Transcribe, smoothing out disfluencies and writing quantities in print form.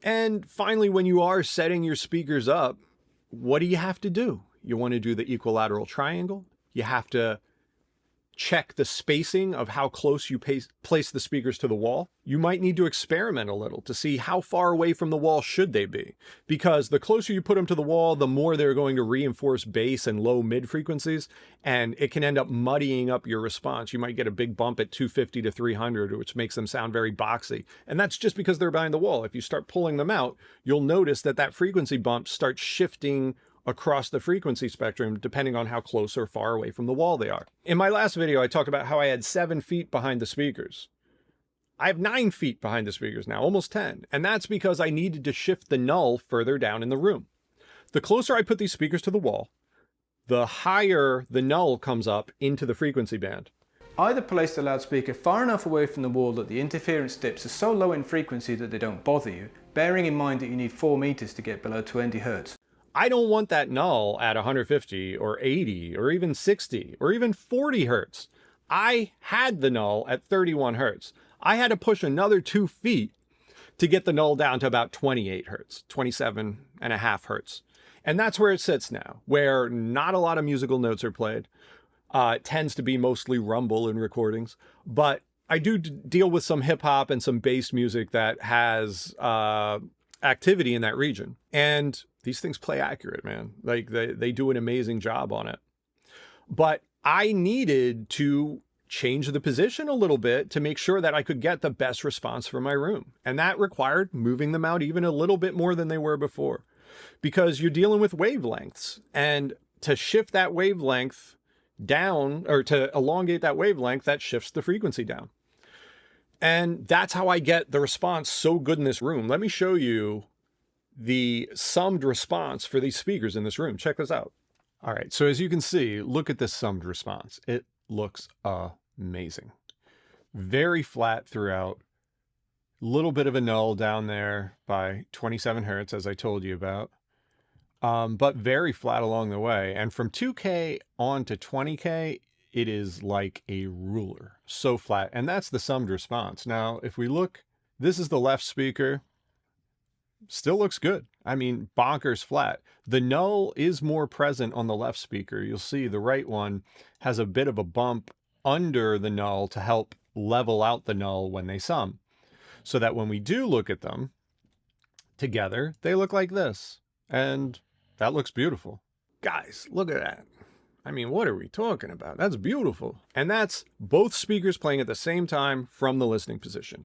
And finally, when you are setting your speakers up, what do you have to do? You want to do the equilateral triangle. You have to check the spacing of how close you place the speakers to the wall. You might need to experiment a little to see how far away from the wall should they be, because the closer you put them to the wall, the more they're going to reinforce bass and low mid frequencies, and it can end up muddying up your response. You might get a big bump at 250 to 300, which makes them sound very boxy. And that's just because they're behind the wall. If you start pulling them out, you'll notice that that frequency bump starts shifting across the frequency spectrum, depending on how close or far away from the wall they are. In my last video, I talked about how I had 7 feet behind the speakers. I have 9 feet behind the speakers now, almost 10. And that's because I needed to shift the null further down in the room. The closer I put these speakers to the wall, the higher the null comes up into the frequency band. Either place the loudspeaker far enough away from the wall that the interference dips are so low in frequency that they don't bother you, bearing in mind that you need 4 meters to get below 20 Hz. I don't want that null at 150 or 80 or even 60 or even 40 Hertz. I had the null at 31 Hertz. I had to push another 2 feet to get the null down to about 28 Hertz, 27.5 Hertz. And that's where it sits now, where not a lot of musical notes are played. It tends to be mostly rumble in recordings, but I do deal with some hip hop and some bass music that has activity in that region. And these things play accurate, man. Like they do an amazing job on it. But I needed to change the position a little bit to make sure that I could get the best response from my room. And that required moving them out even a little bit more than they were before, because you're dealing with wavelengths, and to shift that wavelength down, or to elongate that wavelength, that shifts the frequency down. And that's how I get the response so good in this room. Let me show you the summed response for these speakers in this room. Check this out. All right, so as you can see, look at this summed response. It looks amazing. Very flat throughout. Little bit of a null down there by 27 Hertz, as I told you about. But very flat along the way. And from 2K on to 20K, it is like a ruler. So flat. And that's the summed response. Now, if we look, this is the left speaker. Still looks good. I mean, bonkers flat. The null is more present on the left speaker. You'll see the right one has a bit of a bump under the null to help level out the null when they sum, so that when we do look at them together, they look like this. And that looks beautiful. Guys, look at that. I mean, what are we talking about? That's beautiful. And that's both speakers playing at the same time from the listening position.